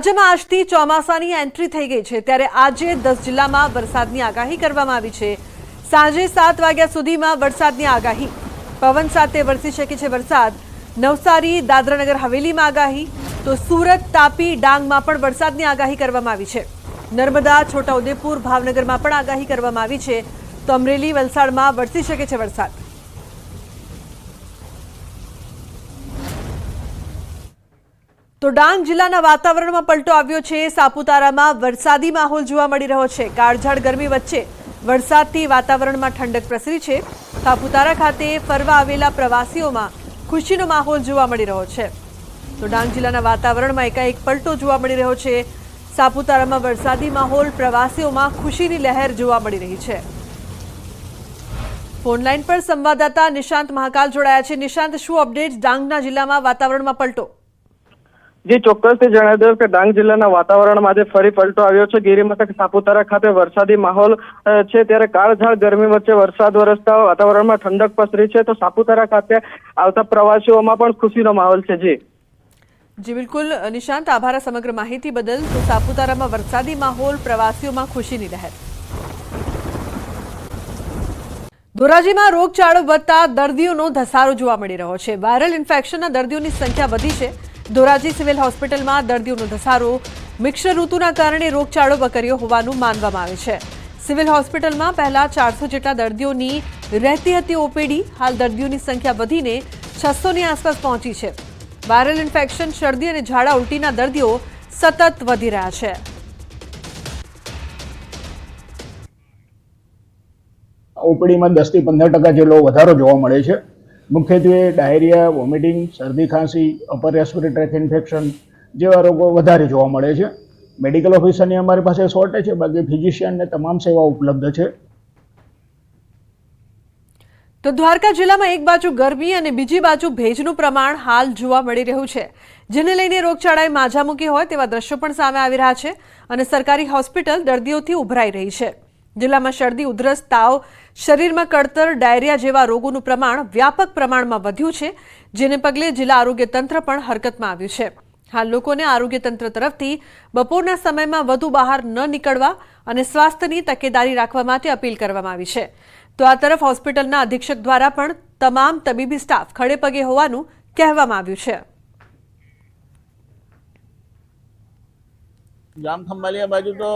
રાજ્યમાં આજથી ચોમાસાની એન્ટ્રી થઈ ગઈ છે, ત્યારે આજે 10 જિલ્લામાં વરસાદની આગાહી કરવામાં આવી છે। સાંજે 7 વાગ્યા સુધીમાં વરસાદની આગાહી, પવન સાથે વરસી શકે છે વરસાદ। નવસારી, દાદરાનગર હવેલીમાં આગાહી, તો સુરત, તાપી, ડાંગમાં પણ વરસાદની આગાહી કરવામાં આવી છે। નર્મદા, છોટાઉદેપુર, ભાવનગરમાં પણ આગાહી કરવામાં આવી છે, તો અમરેલી, વલસાડમાં વરસી શકે છે વરસાદ। તો ડાંગ જિલ્લાના વાતાવરણમાં પલટો આવ્યો છે। સાપુતારામાં વરસાદી માહોલ જોવા મળી રહ્યો છે। કાળઝાળ ગરમી વચ્ચે વરસાદથી વાતાવરણમાં ઠંડક પ્રસરી છે। સાપુતારા ખાતે ફરવા આવેલા પ્રવાસીઓમાં ખુશીનો માહોલ જોવા મળી રહ્યો છે। તો ડાંગ જિલ્લાના વાતાવરણમાં એકાએક પલટો જોવા મળી રહ્યો છે। સાપુતારામાં વરસાદી માહોલ, પ્રવાસીઓમાં ખુશીની લહેર જોવા મળી રહી છે। ફોનલાઈન પર સંવાદદાતા નિશાંત મહાકાલ જોડાયા છે। નિશાંત, શું અપડેટ ડાંગના જિલ્લામાં વાતાવરણમાં પલટો? જી, ચોક્કસથી જણાવી દઉં કે ડાંગ જિલ્લાના વાતાવરણમાં આજે ફરી પલટો આવ્યો છે। ગિરિમથક સાપુતારા ખાતે વરસાદી માહોલ છે, ત્યારે કાળઝાળ ગરમી વચ્ચે વરસાદ વરસતા વાતાવરણમાં ઠંડક પસરી છે। તો સાપુતારા ખાતે આવતા પ્રવાસીઓમાં પણ ખુશીનો માહોલ છે। જી બિલકુલ નિશાંત, આભાર સમગ્ર માહિતી બદલ। તો સાપુતારામાં વરસાદી માહોલ, પ્રવાસીઓમાં ખુશીની લહેર। ધોરાજીમાં રોગચાળો વધતા દર્દીઓનો ધસારો જોવા મળી રહ્યો છે। વાયરલ ઇન્ફેક્શનના દર્દીઓની સંખ્યા વધી છે। ધોરાજી સિવિલ હોસ્પિટલમાં દર્દીઓનો ધસારો મિક્સર ઋતુના કારણે રોગચાળો વકર્યો હોવાનું માનવામાં આવે છે। સિવિલ હોસ્પિટલમાં પહેલા 400 જેટલા દર્દીઓની રહેતી હતી ઓપીડી, હાલ દર્દીઓની સંખ્યા વધીને 600ની આસપાસ પહોંચી છે। વાયરલ ઇન્ફેક્શન, શરદી અને ઝાડા ઉલટીના દર્દીઓ સતત વધી રહ્યા છે। ઓપીડીમાં 10 થી 15% જેટલો વધારો જોવા મળે છે। મુખ્યત્વે ડાયરિયા, વોમિટિંગ, શરદી, ખાંસી, અપર રેસ્પિરેટરી ટ્રેક ઇન્ફેક્શન જેવા રોગો વધારે જોવા મળે છે। મેડિકલ ઓફિસરની અમારી પાસે શોર્ટેજ છે, બાકી ફિઝિશિયનને તમામ સેવાઓ ઉપલબ્ધ છે। તો દ્વારકા જિલ્લામાં એક બાજુ ગરમી અને બીજી બાજુ ભેજનું પ્રમાણ હાલ જોવા મળી રહ્યું છે, જેને લઈને રોગચાળાએ માઝા મૂકી હોય તેવા દ્રશ્યો પણ સામે આવી રહ્યા છે અને સરકારી હોસ્પિટલ દર્દીઓથી ઉભરાઈ રહી છે। જિલ્લામાં શરદી, ઉધરસ, તાવ, શરીરમાં કળતર, ડાયરિયા જેવા રોગોનું પ્રમાણ વ્યાપક પ્રમાણમાં વધ્યું છે, જેને પગલે જિલ્લા આરોગ્ય તંત્ર પણ હરકતમાં આવ્યું છે। હાલ લોકોને આરોગ્ય તંત્ર તરફથી બપોરના સમયમાં વધુ બહાર ન નીકળવા અને સ્વાસ્થ્યની તકેદારી રાખવા માટે અપીલ કરવામાં આવી છે। તો આ તરફ હોસ્પિટલના અધિક્ષક દ્વારા પણ તમામ તબીબી સ્ટાફ ખડે પગે હોવાનું કહેવામાં આવ્યું છે। જામખંભાલિયા બાજુ તો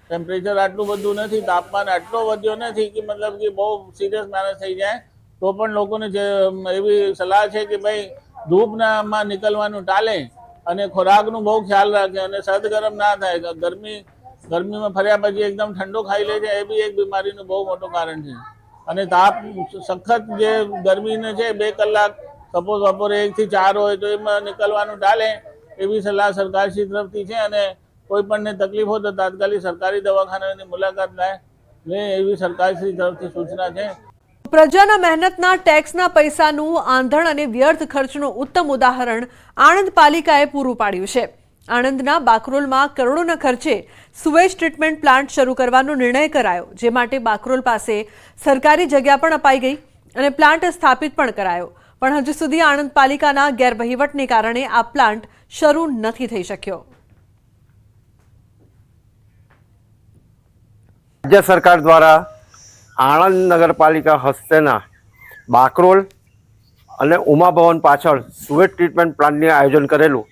ટેમ્પરેચર આટલું બધું નથી, તાપમાન આટલો વધ્યો નથી કે મતલબ કે બહુ સિરિયસ મેનેજ થઈ જાય। તો પણ લોકોને જે એવી સલાહ છે કે ભાઈ ધૂપમાં નીકળવાનું ટાળે અને ખોરાકનું બહુ ખ્યાલ રાખે અને સર્દ ગરમ ના થાય। ગરમીમાં ફર્યા પછી એકદમ ઠંડો ખાઈ લે છે, એ બી એક બીમારીનું બહુ મોટું કારણ છે। અને તાપ સખત જે ગરમીને છે 2 કલાક સપોઝ બપોરે 1 થી 4 હોય તો એમાં નીકળવાનું ટાળે, એવી સલાહ સરકારશ્રી તરફથી છે। અને કોઈ પણને તકલીફ હોય તો તાત્કાલિક સરકારી દવાખાનાની મુલાકાત લે એવી સરકારશ્રી તરફથી સૂચના છે। પ્રજાના મહેનતના ટેક્સના પૈસાનું આંધણ અને વ્યર્થ ખર્ચનું ઉત્તમ ઉદાહરણ આણંદ પાલિકાએ પૂરું પાડ્યું છે। આણંદના બાકરોલમાં કરોડોના ખર્ચે સુવેજ ટ્રીટમેન્ટ પ્લાન્ટ શરૂ કરવાનો નિર્ણય કરાયો, જે માટે બાકરોલ પાસે સરકારી જગ્યા પણ અપાઈ ગઈ અને પ્લાન્ટ સ્થાપિત પણ કરાયો, પણ હજુ સુધી આણંદ પાલિકાના ગેરવહીવટને કારણે આ પ્લાન્ટ શરૂ નથી થઈ શક્યો। રાજ્ય સરકાર દ્વારા આણંદ નગરપાલિકા હસ્તેના બાકરોલ અને ઉમા ભવન પાછળ સુવેજ ટ્રીટમેન્ટ પ્લાન્ટનું આયોજન કરેલું।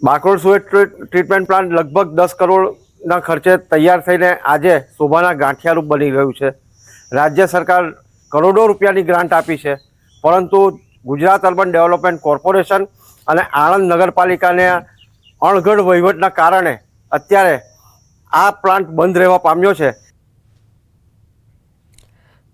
બાકરોલ સુવેજ ટ્રીટમેન્ટ પ્લાન્ટ લગભગ 10 કરોડના ખર્ચે તૈયાર થઈને આજે શોભાના ગાંઠિયારૂપ બની ગયું છે। રાજ્ય સરકાર કરોડો રૂપિયાની ગ્રાન્ટ આપી છે, પરંતુ ગુજરાત અર્બન ડેવલપમેન્ટ કોર્પોરેશન અને આણંદ નગરપાલિકાને અણઘડ વહીવટના કારણે અત્યારે આ પ્લાન્ટ બંધ રહેવા પામ્યો છે।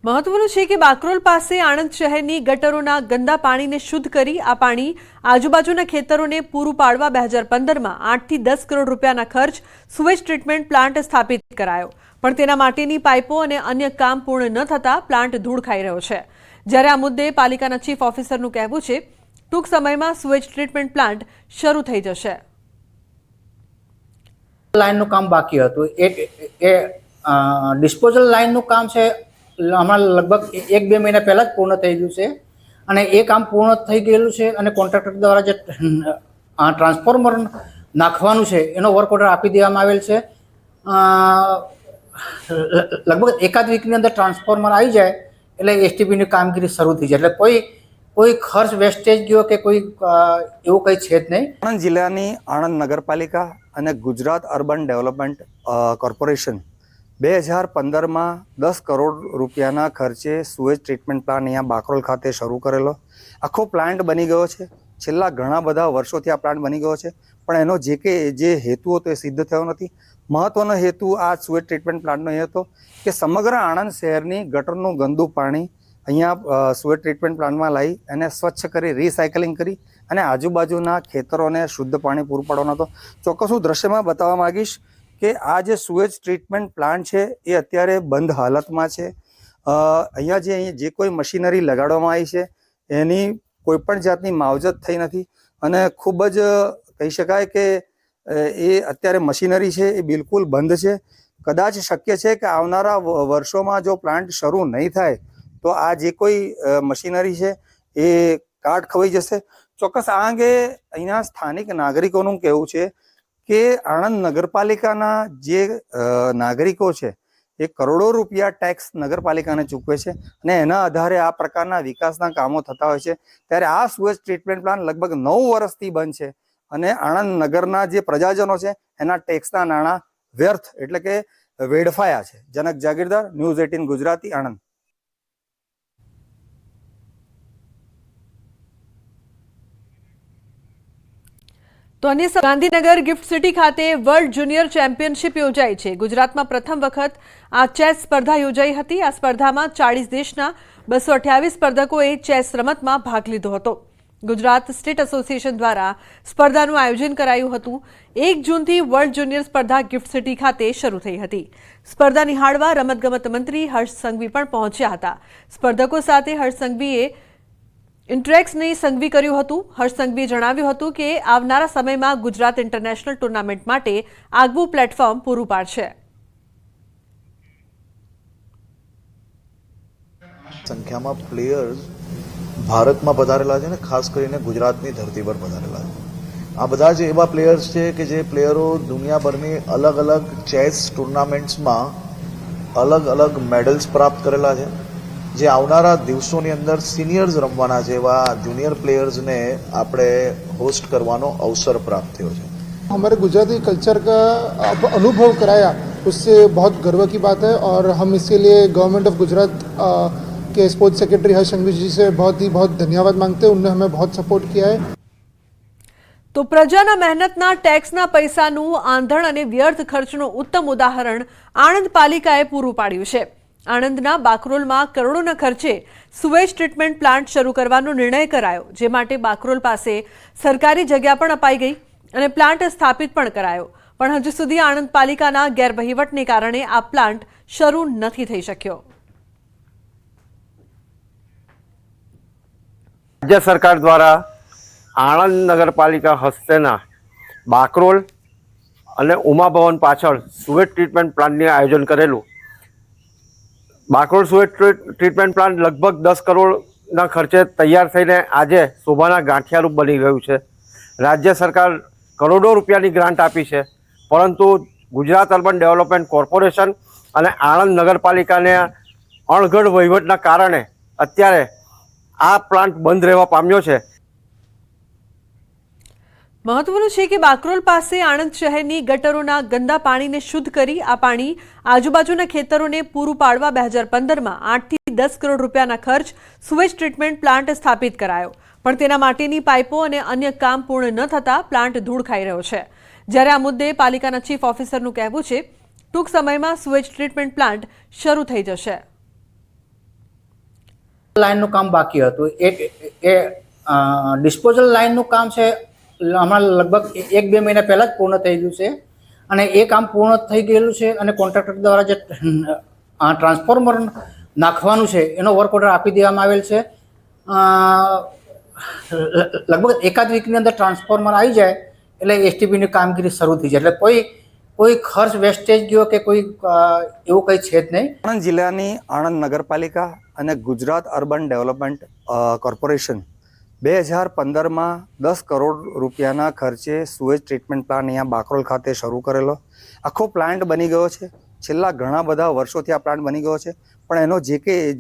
મહત્વનું છે કે બાકરોલ પાસે આણંદ શહેરની ગટરોના ગંદા પાણીને શુદ્ધ કરી આ પાણી આજુબાજુના ખેતરોને પૂરું પાડવા 2015માં 8 થી 10 કરોડ રૂપિયાના ખર્ચ સુવેજ ટ્રીટમેન્ટ પ્લાન્ટ સ્થાપિત કરાયો, પણ તેના માટેની પાઇપો અને અન્ય કામ પૂર્ણ ન થતા પ્લાન્ટ ધૂળ ખાઈ રહ્યો છે। જ્યારે આ મુદ્દે પાલિકાના ચીફ ઓફિસરનું કહેવું છે ટૂંક સમયમાં સુવેજ ટ્રીટમેન્ટ પ્લાન્ટ શરૂ થઈ જશે। લાઇનનું કામ બાકી હતું, એ ડિસ્પોઝલ લાઇનનું કામ છે હમણાં લગભગ 1-2 મહિના પહેલા જ પૂર્ણ થઈ ગયું છે અને એ કામ પૂર્ણ થઈ ગયેલું છે અને કોન્ટ્રાક્ટર દ્વારા જે ટ્રાન્સફોર્મર નાખવાનું છે એનો વર્ક ઓર્ડર આપી દેવામાં આવેલ છે. લગભગ એકાદ વીકની અંદર ટ્રાન્સફોર્મર આવી જાય એટલે એસટીપીની કામગીરી શરૂ થઈ જાય. એટલે કોઈ ખર્ચ વેસ્ટેજ ગયો કે કોઈ એવું કંઈ છે જ નહીં. આણંદ જિલ્લાની આણંદ નગરપાલિકા અને ગુજરાત અર્બન ડેવલપમેન્ટ કોર્પોરેશન 2015માં 10 કરોડ રૂપિયાના ખર્ચે સુએજ ટ્રીટમેન્ટ પ્લાન્ટ અહીંયા બાકરોલ ખાતે શરૂ કરેલો. આખો પ્લાન્ટ બની ગયો છે. છેલ્લા ઘણા બધા વર્ષોથી આ પ્લાન્ટ બની ગયો છે, પણ એનો જે હેતુ હતો એ સિદ્ધ થયો નથી. મહત્વનો હેતુ આ સુએજ ટ્રીટમેન્ટ પ્લાન્ટનો એ હતો કે સમગ્ર આણંદ શહેરની ગટરનું ગંદુ પાણી અહીંયા સુએજ ટ્રીટમેન્ટ પ્લાન્ટમાં લાવી એને સ્વચ્છ કરી રિસાયકલિંગ કરી અને આજુબાજુના ખેતરોને શુદ્ધ પાણી પૂરું પાડવાનો હતો. ચોક્કસ હું દ્રશ્યમાં બતાવવા માંગીશ કે આ જે સુએજ ટ્રીટમેન્ટ પ્લાન્ટ છે એ અત્યારે બંધ હાલતમાં છે. અહીંયા જે કોઈ મશીનરી લગાડવામાં આવી છે એની કોઈ પણ જાતની માવજત થઈ નથી અને ખૂબ જ કહી શકાય કે એ અત્યારે મશીનરી છે એ બિલકુલ બંધ છે. કદાચ શક્ય છે કે આવનારા વર્ષોમાં જો પ્લાન્ટ શરૂ નહીં થાય તો આ જે કોઈ મશીનરી છે એ કાટ ખવાઈ જશે. ચોક્કસ આ અંગે અહીંના સ્થાનિક નાગરિકોનું કહેવું છે કે આણંદ નગરપાલિકાના જે નાગરિકો છે એ કરોડો રૂપિયા ટેક્સ નગરપાલિકાને ચૂકવે છે અને એના આધારે આ પ્રકારના વિકાસના કામો થતા હોય છે. ત્યારે આ સુએજ ટ્રીટમેન્ટ પ્લાન્ટ લગભગ 9 વર્ષથી બંધ છે અને આણંદ નગરના જે પ્રજાજનો છે એના ટેક્સના નાણાં વ્યર્થ એટલે કે વેડફાયા છે. જનક જાગીરદાર, ન્યૂઝ 18 ગુજરાતી, આણંદ. તો અન્ય ગાંધીનગર ગિફ્ટ સિટી ખાતે વર્લ્ડ જુનિયર ચેમ્પિયનશિપ યોજાઈ છે. ગુજરાતમાં પ્રથમ વખત આ ચેસ સ્પર્ધા યોજાઈ હતી. આ સ્પર્ધામાં 40 દેશના 228 સ્પર્ધકોએ ચેસ રમતમાં ભાગ લીધો હતો. ગુજરાત સ્ટેટ એસોસિએશન દ્વારા સ્પર્ધાનું આયોજન કરાયું હતું. 1 જૂનથી વર્લ્ડ જુનિયર સ્પર્ધા ગિફ્ટ સિટી ખાતે શરૂ થઈ હતી. સ્પર્ધા નિહાળવા રમતગમત મંત્રી હર્ષ સંઘવી પણ પહોંચ્યા હતા. સ્પર્ધકો સાથે હર્ષ સંઘવીએ ઇન્ટરેક્સની સંઘવી કર્યું હતું. હર્ષ સંઘવીએ જણાવ્યું હતું કે આવનારા સમયમાં ગુજરાત ઇન્ટરનેશનલ ટુર્નામેન્ટ માટે આગવું પ્લેટફોર્મ પૂરું પાડશે. સંખ્યામાં પ્લેયર્સ ભારતમાં પધારેલા છે ને ખાસ કરીને ગુજરાતની ધરતી પર પધારેલા છે. આ બધા જ એવા પ્લેયર્સ છે કે જે પ્લેયરો દુનિયાભરની અલગ અલગ ચેસ ટુર્નામેન્ટ્સમાં અલગ અલગ મેડલ્સ પ્રાપ્ત કરેલા છે. જે આવનારા દિવસોની અંદર સિનિયર્સ રમવાના છે એવા જુનિयर प्लेयर्स ने આપણે હોસ્ટ કરવાનો અવસર પ્રાપ્ત થયો છે. हमारे गुजराती कल्चर का अनुभव कराया, उससे बहुत गर्व की बात है और हम इसके लिए गवर्नमेंट ऑफ गुजरात के स्पोर्ट्स सेक्रेटरी हर्ष संघवी जी से बहुत धन्यवाद मांगते हैं. उन्होंने हमें बहुत सपोर्ट किया है. તો પ્રજાના મહેનતના ટેક્સના પૈસાનું આંધણ અને વ્યર્થ ખર્ચનું ઉત્તમ ઉદાહરણ આણંદ પાલિકાએ પૂરું પાડ્યું છે. આણંદના બાકરોલમાં કરોડોના ખર્ચે સુએજ ટ્રીટમેન્ટ પ્લાન્ટ શરૂ કરવાનો નિર્ણય કરાયો, જે માટે બાકરોલ પાસે સરકારી જગ્યા પણ અપાઈ ગઈ અને પ્લાન્ટ સ્થાપિત પણ કરાયો. પણ હજુ સુધી આણંદ પાલિકાના ગેરવહીવટને કારણે આ પ્લાન્ટ શરૂ નથી થઈ શક્યો. રાજ્ય સરકાર દ્વારા આણંદ નગરપાલિકા હસ્તેના બાકરોલ અને ઉમા ભવન પાછળ સુએજ ટ્રીટમેન્ટ પ્લાન્ટનું આયોજન કરેલું. બાકરોલ સુએજ ટ્રીટમેન્ટ પ્લાન્ટ લગભગ 10 કરોડના ખર્ચે તૈયાર થઈને આજે શોભાના ગાંઠિયારૂપ બની ગયું છે. રાજ્ય સરકાર કરોડો રૂપિયાની ગ્રાન્ટ આપી છે, પરંતુ ગુજરાત અર્બન ડેવલપમેન્ટ કોર્પોરેશન અને આણંદ નગરપાલિકાને અણઘડ વહીવટના કારણે અત્યારે આ પ્લાન્ટ બંધ રહેવા પામ્યો છે. મહત્વનું છે કે બાકરોલ પાસે આણંદ શહેરની ગટરોના ગંદા પાણીને શુદ્ધ કરી આ પાણી આજુબાજુના ખેતરોને પૂરું પાડવા 2015માં 8 થી 10 કરોડ રૂપિયાના ખર્ચ સુએજ ટ્રીટમેન્ટ પ્લાન્ટ સ્થાપિત કરાયો. પણ તેના માટેની પાઇપો અને અન્ય કામ પૂર્ણ ન થતાં પ્લાન્ટ ધૂળ ખાઈ રહ્યો છે. જ્યારે આ મુદ્દે પાલિકાના ચીફ ઓફિસરનું કહેવું છે ટૂંક સમયમાં સુએજ ટ્રીટમેન્ટ પ્લાન્ટ શરૂ થઈ જશે. લાઇનનું કામ બાકી હતું, એ ડિસ્પોઝલ લાઇનનું કામ છે હમણાં લગભગ 1-2 મહિના પહેલાં જ પૂર્ણ થઈ ગયું છે અને એ કામ પૂર્ણ થઈ ગયેલું છે અને કોન્ટ્રાક્ટર દ્વારા જે ટ્રાન્સફોર્મર નાખવાનું છે એનો વર્ક ઓર્ડર આપી દેવામાં આવેલ છે. લગભગ એકાદ વીકની અંદર ટ્રાન્સફોર્મર આવી જાય એટલે એસટીપીની કામગીરી શરૂ થઈ જાય. એટલે કોઈ ખર્ચ વેસ્ટેજ ગયો કે કોઈ એવું કંઈ છે જ નહીં. આણંદ જિલ્લાની આણંદ નગરપાલિકા અને ગુજરાત અર્બન ડેવલપમેન્ટ કોર્પોરેશન 2015માં 10 કરોડ રૂપિયાના ખર્ચે સુએજ ટ્રીટમેન્ટ પ્લાન્ટ અહીંયા બાકરોલ ખાતે શરૂ કરેલો. આખો પ્લાન્ટ બની ગયો છે. છેલ્લા ઘણા બધા વર્ષોથી આ પ્લાન્ટ બની ગયો છે, પણ એનો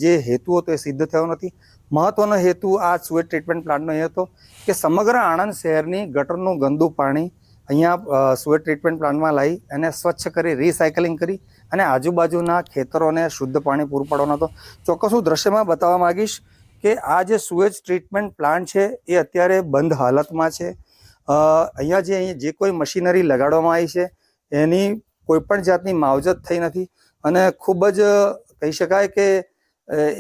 જે હેતુ હતો એ સિદ્ધ થયો નથી. મહત્વનો હેતુ આ સુએજ ટ્રીટમેન્ટ પ્લાન્ટનો એ હતો કે સમગ્ર આણંદ શહેરની ગટરનું ગંદુ પાણી અહીંયા સુએજ ટ્રીટમેન્ટ પ્લાન્ટમાં લાવી એને સ્વચ્છ કરી રિસાયકલિંગ કરી અને આજુબાજુના ખેતરોને શુદ્ધ પાણી પૂરું પાડવાનો હતો. ચોક્કસ હું દ્રશ્યમાં બતાવવા માંગીશ કે આ જે સુએજ ટ્રીટમેન્ટ પ્લાન્ટ છે એ અત્યારે બંધ હાલતમાં છે. અહીંયા જે કોઈ મશીનરી લગાડવામાં આવી છે એની કોઈ પણ જાતની માવજત થઈ નથી અને ખૂબ જ કહી શકાય કે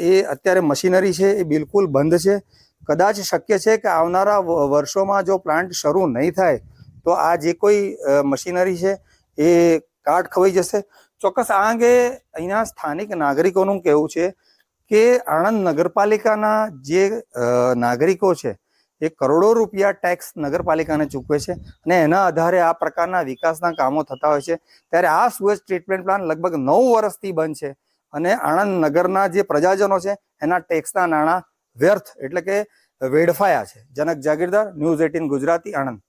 એ અત્યારે મશીનરી છે એ બિલકુલ બંધ છે. કદાચ શક્ય છે કે આવનારા વર્ષોમાં જો પ્લાન્ટ શરૂ નહીં થાય તો આ જે કોઈ મશીનરી છે એ કાટ ખવાઈ જશે. ચોક્કસ આ અંગે અહીંના સ્થાનિક નાગરિકોનું કહેવું છે કે આણંદ નગરપાલિકાના જે નાગરિકો છે એ કરોડો રૂપિયા ટેક્સ નગરપાલિકાને ચૂકવે છે અને એના આધારે આ પ્રકારના વિકાસના કામો થતા હોય છે. ત્યારે આ સુએજ ટ્રીટમેન્ટ પ્લાન્ટ લગભગ 9 વર્ષથી બંધ છે અને આણંદ નગરના જે પ્રજાજનો છે એના ટેક્સના નાણાં વ્યર્થ એટલે કે વેડફાયા છે. જનક જાગીરદાર, ન્યૂઝ 18 ગુજરાતી, આણંદ.